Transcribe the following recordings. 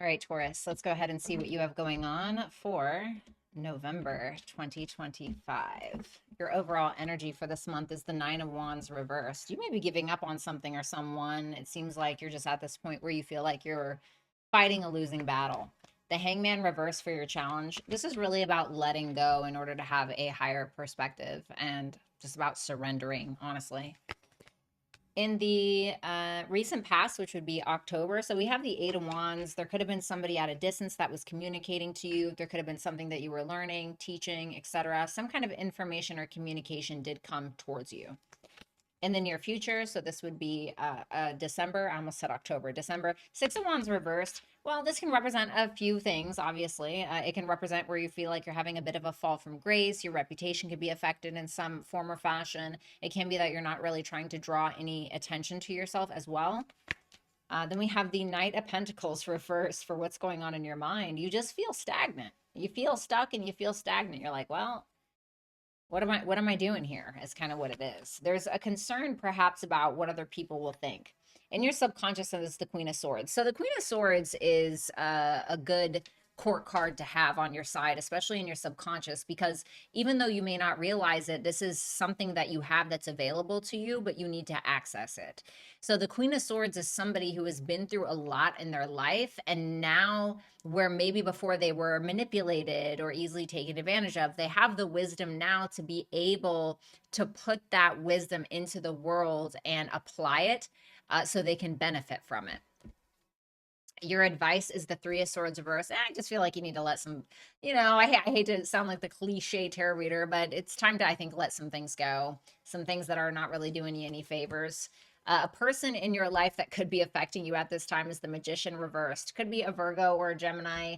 All right, Taurus, let's go ahead and see what you have going on for November 2025. Your overall energy for this month is the Nine of Wands reversed. You may be giving up on something or someone. It seems like you're just at this point where you feel like you're fighting a losing battle. The Hangman reverse for your challenge. This is really about letting go in order to have a higher perspective and just about surrendering, honestly. In the recent past, which would be October, so we have the Eight of Wands. There could have been somebody at a distance that was communicating to you. There could have been something that you were learning, teaching, etc. Some kind of information or communication did come towards you in the near future. So this would be December. I almost said October. December. Six of Wands reversed. Well, this can represent a few things, obviously. It can represent where you feel like you're having a bit of a fall from grace. Your reputation could be affected in some form or fashion. It can be that you're not really trying to draw any attention to yourself as well. Then we have the Knight of Pentacles reversed for what's going on in your mind. You just feel stagnant. You feel stuck and you feel stagnant. You're like, well, what am I doing here is kind of what it is. There's a concern perhaps about what other people will think. In your subconscious is the Queen of Swords. So the Queen of Swords is a good court card to have on your side, especially in your subconscious, because even though you may not realize it, this is something that you have that's available to you, but you need to access it. So the Queen of Swords is somebody who has been through a lot in their life, and now where maybe before they were manipulated or easily taken advantage of, they have the wisdom now to be able to put that wisdom into the world and apply it so they can benefit from it. Your advice is the Three of Swords reverse. I just feel like you need to let some, I hate to sound like the cliche tarot reader, but it's time to, I think, let some things go. Some things that are not really doing you any favors. A person in your life that could be affecting you at this time is the Magician reversed. Could be a Virgo or a Gemini.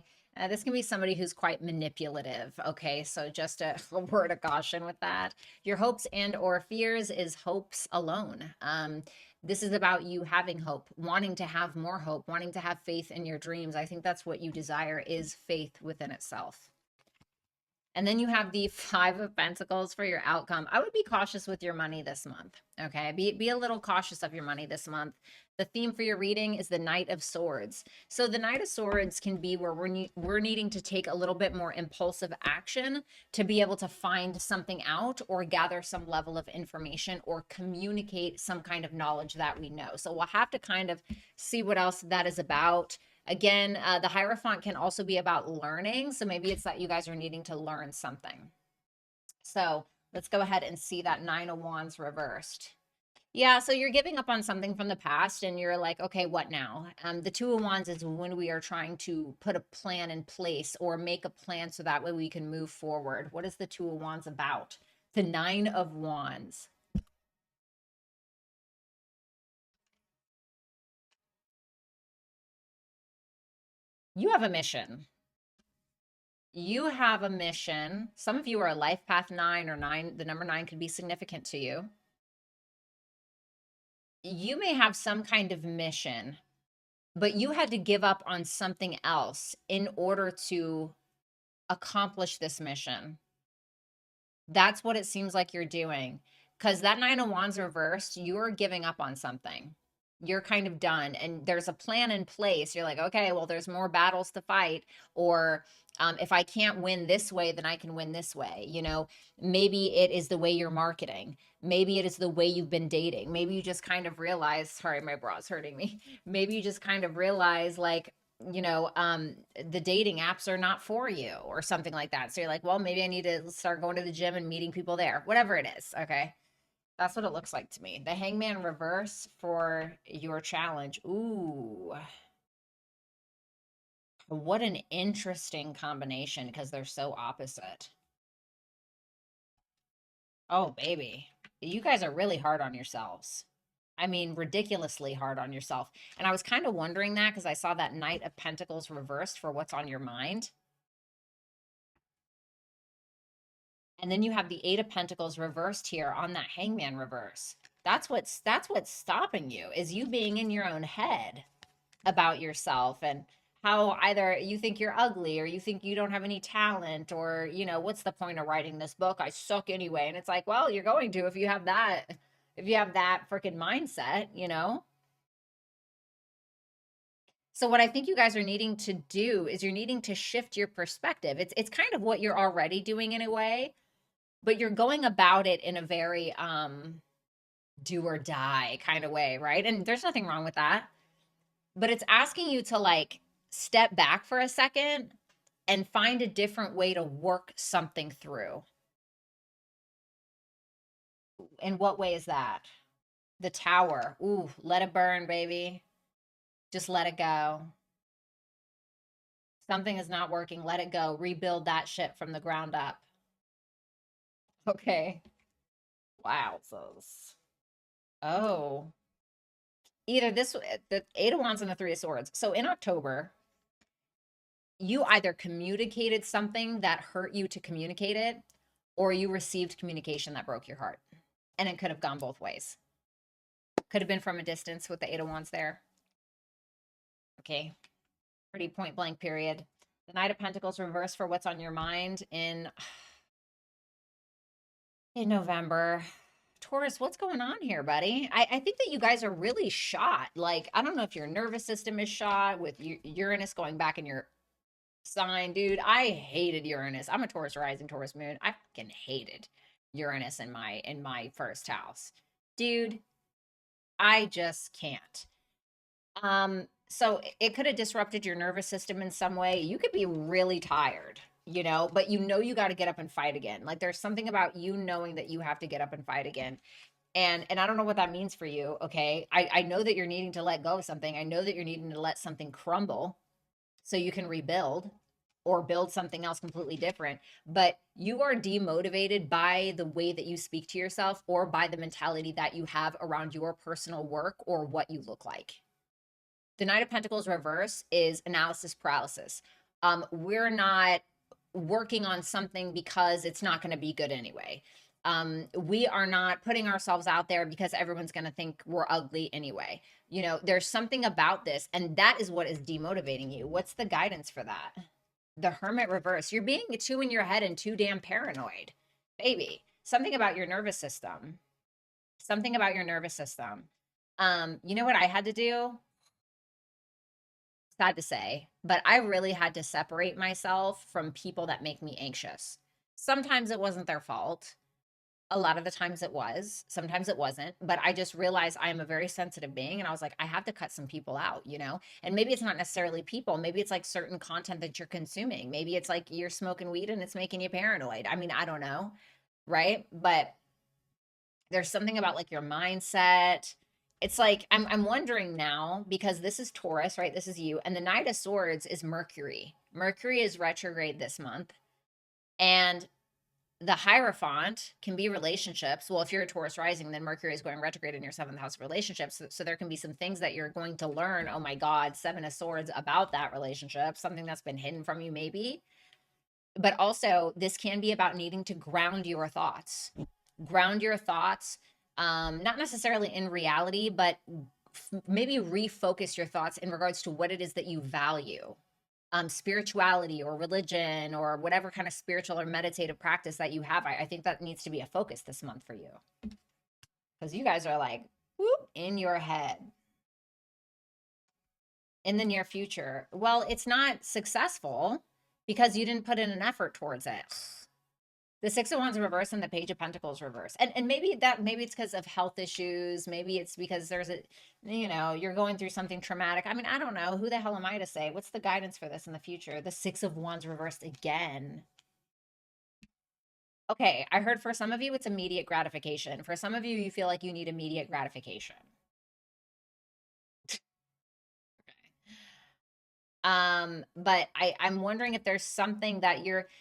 This can be somebody who's quite manipulative. Okay, so just a word of caution with that. Your hopes and or fears is hopes alone. This is about you having hope, wanting to have more hope, wanting to have faith in your dreams. I think that's what you desire, is faith within itself. And then you have the Five of Pentacles for your outcome. I would be cautious with your money this month. Okay. Be a little cautious of your money this month. The theme for your reading is the Knight of Swords. So the Knight of Swords can be where we're needing to take a little bit more impulsive action to be able to find something out or gather some level of information or communicate some kind of knowledge that we know. So we'll have to kind of see what else that is about. Again, the Hierophant can also be about learning. So maybe it's that you guys are needing to learn something. So let's go ahead and see that Nine of Wands reversed. Yeah, so you're giving up on something from the past and you're like, okay, what now? The Two of Wands is when we are trying to put a plan in place or make a plan so that way we can move forward. What is the Two of Wands about? The Nine of Wands. You have a mission. You have a mission. Some of you are a life path 9 or 9. The number 9 could be significant to you. You may have some kind of mission, but you had to give up on something else in order to accomplish this mission. That's what it seems like you're doing. Because that Nine of Wands reversed, you're giving up on something. You're kind of done. And there's a plan in place. You're like, okay, well, there's more battles to fight. Or if I can't win this way, then I can win this way. Maybe it is the way you're marketing. Maybe it is the way you've been dating. Maybe you just kind of realize, sorry, my bra's hurting me. Maybe you just kind of realize, like, the dating apps are not for you or something like that. So you're like, well, maybe I need to start going to the gym and meeting people there, whatever it is. Okay. That's what it looks like to me. The Hangman reverse for your challenge. Ooh, what an interesting combination because they're so opposite. Oh, baby. You guys are really hard on yourselves. I mean, ridiculously hard on yourself. And I was kind of wondering that because I saw that Knight of Pentacles reversed for what's on your mind. And then you have the Eight of Pentacles reversed here on that Hangman reverse. That's what's stopping you, is you being in your own head about yourself and how either you think you're ugly or you think you don't have any talent, or what's the point of writing this book? I suck anyway. And it's like, well, you're going to if you have that freaking mindset. So what I think you guys are needing to do is you're needing to shift your perspective. It's kind of what you're already doing in a way, but you're going about it in a very do or die kind of way, right? And there's nothing wrong with that. But it's asking you to like step back for a second and find a different way to work something through. In what way is that? The tower. Ooh, let it burn, baby. Just let it go. Something is not working. Let it go. Rebuild that shit from the ground up. Okay. Wow. So, oh, either this, the Eight of Wands and the Three of Swords. So in October, you either communicated something that hurt you to communicate it, or you received communication that broke your heart. And it could have gone both ways. Could have been from a distance with the Eight of Wands there. Okay. Pretty point blank period. The Knight of Pentacles reversed for what's on your mind in November. Taurus, what's going on here, buddy? I think that you guys are really shot. Like, I don't know if your nervous system is shot with Uranus going back in your sign, dude. I hated Uranus. I'm a Taurus rising, Taurus moon. I fucking hated Uranus in my first house. Dude, I just can't. So it could have disrupted your nervous system in some way. You could be really tired, but you got to get up and fight again. Like there's something about you knowing that you have to get up and fight again. And I don't know what that means for you, okay? I know that you're needing to let go of something. I know that you're needing to let something crumble so you can rebuild or build something else completely different. But you are demotivated by the way that you speak to yourself or by the mentality that you have around your personal work or what you look like. The Knight of Pentacles reverse is analysis paralysis. We're not working on something because it's not going to be good anyway. We are not putting ourselves out there because everyone's going to think we're ugly anyway. There's something about this, and that is what is demotivating you. What's the guidance for that? The Hermit reverse. You're being too in your head and too damn paranoid, baby. Something about your nervous system. Something about your nervous system. You know what I had to do? Sad to say, but I really had to separate myself from people that make me anxious. Sometimes it wasn't their fault. A lot of the times it was. Sometimes it wasn't. But I just realized I am a very sensitive being. And I was like, I have to cut some people out, And maybe it's not necessarily people. Maybe it's like certain content that you're consuming. Maybe it's like you're smoking weed and it's making you paranoid. I mean, I don't know. Right. But there's something about like your mindset. It's like I'm wondering now because this is Taurus, right? This is you, and the Knight of Swords is Mercury. Mercury is retrograde this month, and the Hierophant can be relationships. Well, if you're a Taurus rising, then Mercury is going retrograde in your seventh house of relationships. So there can be some things that you're going to learn. Oh my God, Seven of Swords about that relationship, something that's been hidden from you, maybe. But also, this can be about needing to ground your thoughts not necessarily in reality, but maybe refocus your thoughts in regards to what it is that you value. Spirituality or religion or whatever kind of spiritual or meditative practice that you have. I think that needs to be a focus this month for you. Because you guys are like, whoop, in your head. In the near future. Well, it's not successful because you didn't put in an effort towards it. The Six of Wands reverse and the Page of Pentacles reverse. And maybe it's because of health issues. Maybe it's because there's you're going through something traumatic. I mean, I don't know. Who the hell am I to say? What's the guidance for this in the future? The Six of Wands reversed again. Okay, I heard for some of you, it's immediate gratification. For some of you, you feel like you need immediate gratification. But I'm wondering if there's something that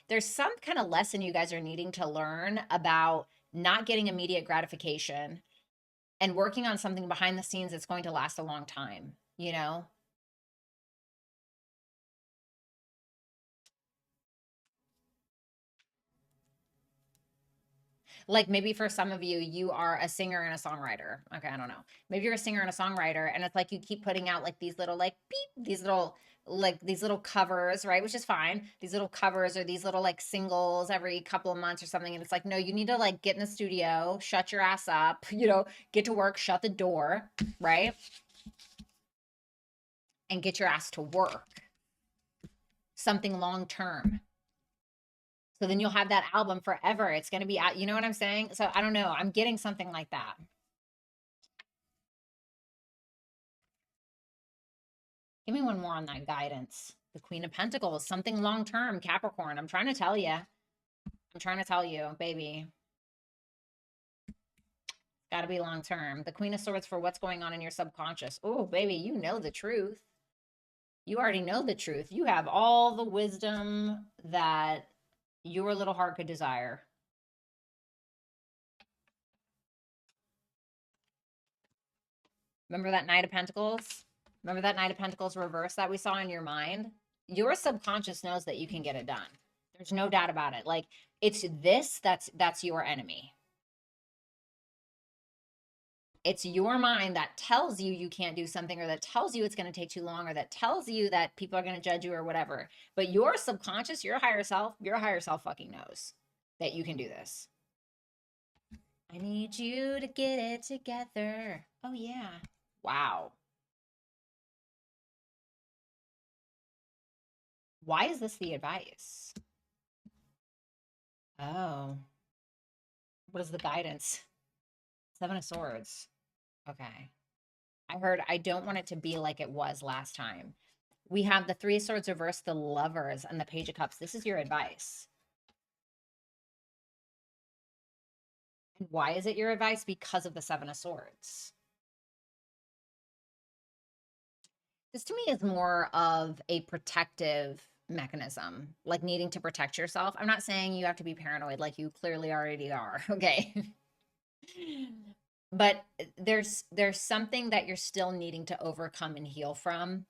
there's some kind of lesson you guys are needing to learn about not getting immediate gratification and working on something behind the scenes that's going to last a long time, Like maybe for some of you, you are a singer and a songwriter. Okay, I don't know. Maybe you're a singer and a songwriter, and it's like you keep putting out like these little like beep, these little covers, right? Which is fine. These little covers or these little like singles every couple of months or something. And it's like, no, you need to like get in the studio, shut your ass up, get to work, shut the door, right? and get your ass to work. Something long term. So then you'll have that album forever. It's going to be out. You know what I'm saying? So I don't know. I'm getting something like that. Give me one more on that guidance. The Queen of Pentacles, something long term, Capricorn. I'm trying to tell you. I'm trying to tell you, baby. Got to be long term. The Queen of Swords for what's going on in your subconscious. Oh, baby, you know the truth. You already know the truth. You have all the wisdom that your little heart could desire. Remember that Knight of Pentacles? Remember that Knight of Pentacles reverse that we saw in your mind? Your subconscious knows that you can get it done. There's no doubt about it. Like, it's this that's your enemy. It's your mind that tells you you can't do something, or that tells you it's going to take too long, or that tells you that people are going to judge you or whatever. But your subconscious, your higher self fucking knows that you can do this. I need you to get it together. Oh, yeah. Wow. Why is this the advice? Oh. What is the guidance? Seven of Swords. Okay. I heard I don't want it to be like it was last time. We have the Three of Swords reversed, the Lovers, and the Page of Cups. This is your advice. And why is it your advice? Because of the Seven of Swords. This to me is more of a protective mechanism, like needing to protect yourself. I'm not saying you have to be paranoid like you clearly already are, okay? But there's something that you're still needing to overcome and heal from.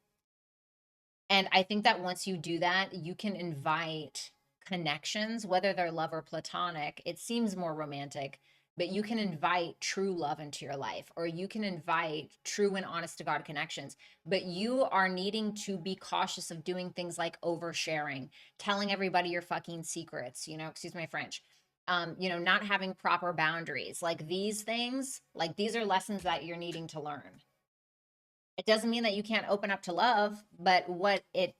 And I think that once you do that, you can invite connections, whether they're love or platonic. It seems more romantic, but you can invite true love into your life, or you can invite true and honest to God connections. But you are needing to be cautious of doing things like oversharing, telling everybody your fucking secrets, excuse my French. Not having proper boundaries. Like these things, like these are lessons that you're needing to learn. It doesn't mean that you can't open up to love, but what it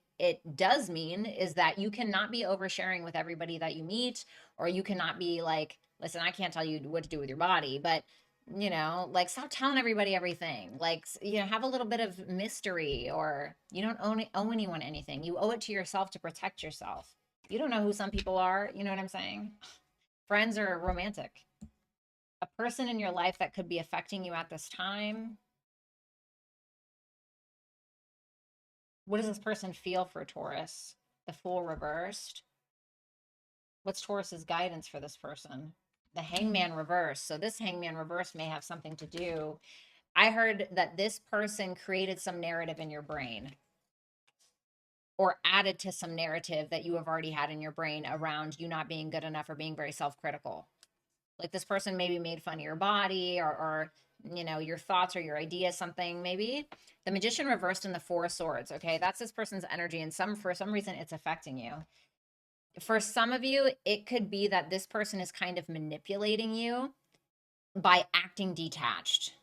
does mean is that you cannot be oversharing with everybody that you meet, or you cannot be like, listen, I can't tell you what to do with your body, but like stop telling everybody everything. Like, have a little bit of mystery, or you don't owe anyone anything. You owe it to yourself to protect yourself. You don't know who some people are. You know what I'm saying? Friends or romantic. A person in your life that could be affecting you at this time. What does this person feel for Taurus? The Fool reversed. What's Taurus's guidance for this person? The Hangman reversed. So this Hangman reverse may have something to do. I heard that this person created some narrative in your brain, or added to some narrative that you have already had in your brain around you not being good enough or being very self-critical. Like this person maybe made fun of your body, or your thoughts or your ideas, something maybe. The Magician reversed in the Four of Swords. Okay, that's this person's energy, and for some reason it's affecting you. For some of you, it could be that this person is kind of manipulating you by acting detached.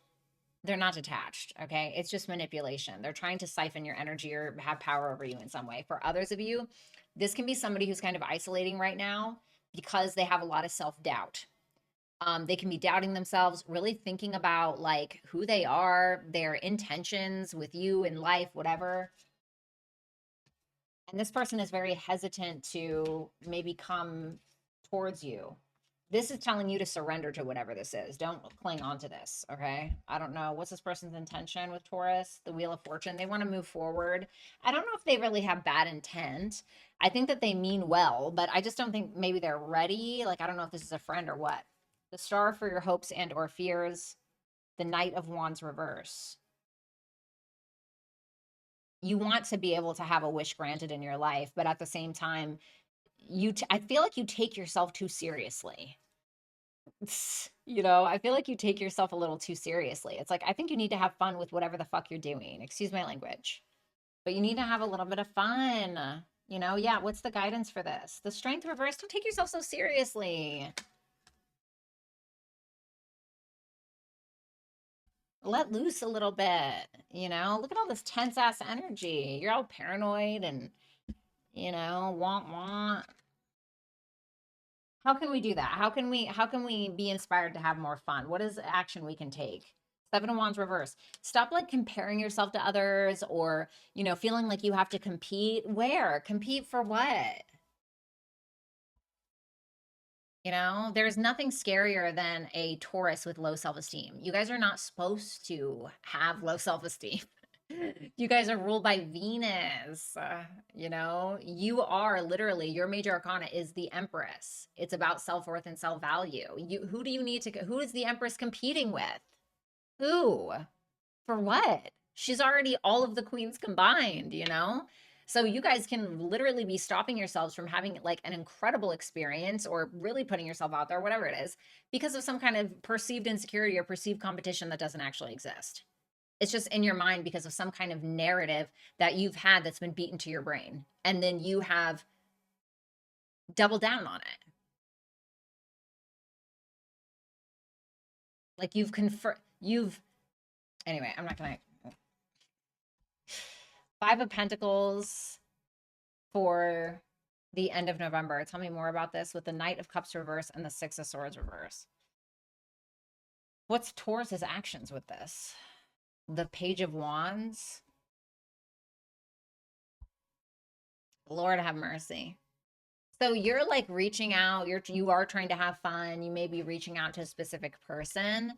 They're not detached, okay? It's just manipulation. They're trying to siphon your energy or have power over you in some way. For others of you, this can be somebody who's kind of isolating right now because they have a lot of self-doubt. They can be doubting themselves, really thinking about like who they are, their intentions with you in life, whatever. And this person is very hesitant to maybe come towards you. This is telling you to surrender to whatever this is. Don't cling on to this, okay? I don't know. What's this person's intention with Taurus? The Wheel of Fortune. They want to move forward. I don't know if they really have bad intent. I think that they mean well, but I just don't think maybe they're ready. Like, I don't know if this is a friend or what. The Star for your hopes and or fears. The Knight of Wands reverse. You want to be able to have a wish granted in your life, but at the same time, I feel like you take yourself too seriously. I feel like you take yourself a little too seriously. It's like, I think you need to have fun with whatever the fuck you're doing. Excuse my language. But you need to have a little bit of fun. Yeah, what's the guidance for this? The Strength reverse. Don't take yourself so seriously. let loose a little bit, you know? Look at all this tense ass energy. You're all paranoid and, you know, want. How can we do that? How can we be inspired to have more fun? What is action we can take? Seven of Wands reverse. Stop like comparing yourself to others or, you know, feeling like you have to compete. Where? Compete for what? You know, there's nothing scarier than a Taurus with low self-esteem. You guys are not supposed to have low self-esteem. You guys are ruled by Venus. You know, you are literally, your major arcana is the Empress. It's about self-worth and self-value. Who do you need to, who is the Empress competing with? Who? For what? She's already all of the queens combined, you know? So you guys can literally be stopping yourselves from having like an incredible experience or really putting yourself out there, whatever it is, because of some kind of perceived insecurity or perceived competition that doesn't actually exist. It's just in your mind because of some kind of narrative that you've had that's been beaten to your brain. And then you have doubled down on it. Like anyway, I'm not going to. Five of Pentacles for the end of November. Tell me more about this with the Knight of Cups reverse and the Six of Swords reverse. What's Taurus's actions with this? The Page of Wands. Lord have mercy. So you're like reaching out, you are trying to have fun. You may be reaching out to a specific person.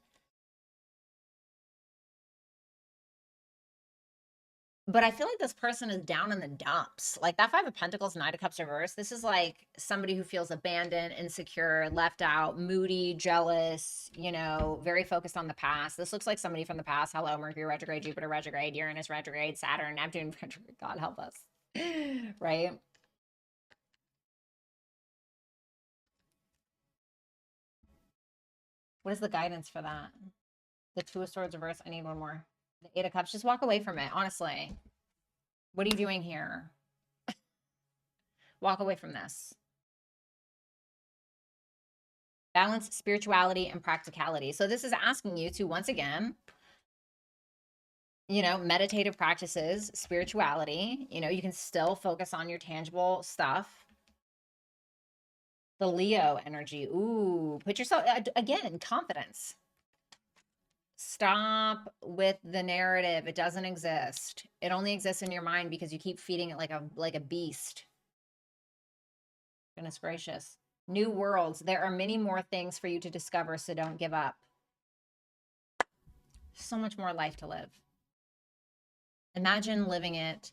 But I feel like this person is down in the dumps. Like that Five of Pentacles, Knight of Cups reverse. This is like somebody who feels abandoned, insecure, left out, moody, jealous, you know, very focused on the past. This looks like somebody from the past. Hello, Mercury retrograde, Jupiter retrograde, Uranus retrograde, Saturn, Neptune retrograde. God help us. Right? What is the guidance for that? The Two of Swords reverse. I need one more. The Eight of Cups. Just walk away from it, honestly. What are you doing here? Walk away from this. Balance spirituality and practicality. So this is asking you to, once again, you know, meditative practices, spirituality. You know, you can still focus on your tangible stuff. The Leo energy. Ooh, put yourself, again, confidence. Stop with the narrative. It doesn't exist. It only exists in your mind because you keep feeding it like a beast. Goodness gracious. New worlds. There are many more things for you to discover, so don't give up. So much more life to live. Imagine living it.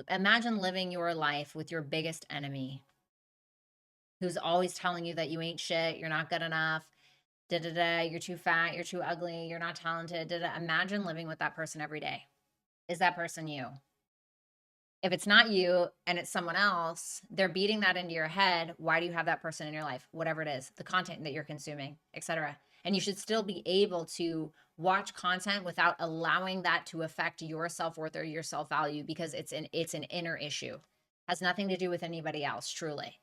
Imagine living your life with your biggest enemy, who's always telling you that you ain't shit, you're not good enough, you're too fat, you're too ugly, you're not talented, Imagine living with that person every day. Is that person you? If it's not you and it's someone else, they're beating that into your head. Why do you have that person in your life? Whatever it is, the content that you're consuming, etc. And you should still be able to watch content without allowing that to affect your self-worth or your self-value, because it's an inner issue. Has nothing to do with anybody else, truly.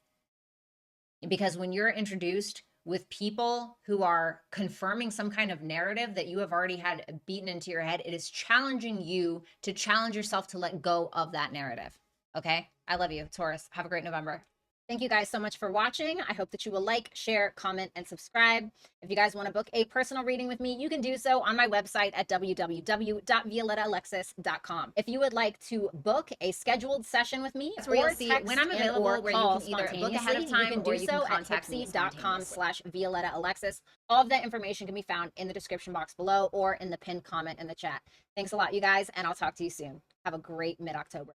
Because when you're introduced with people who are confirming some kind of narrative that you have already had beaten into your head, it is challenging you to challenge yourself to let go of that narrative. Okay? I love you, Taurus. Have a great November. Thank you guys so much for watching. I hope that you will like, share, comment, and subscribe. If you guys want to book a personal reading with me, you can do so on my website at www.violettaalexis.com. If you would like to book a scheduled session with me, That's where you'll see when I'm available, where you can either book ahead of time, you can do or you so can at contact me tipsy.com/ViolettaAlexis. All of that information can be found in the description box below or in the pinned comment in the chat. Thanks a lot, you guys, and I'll talk to you soon. Have a great mid-October.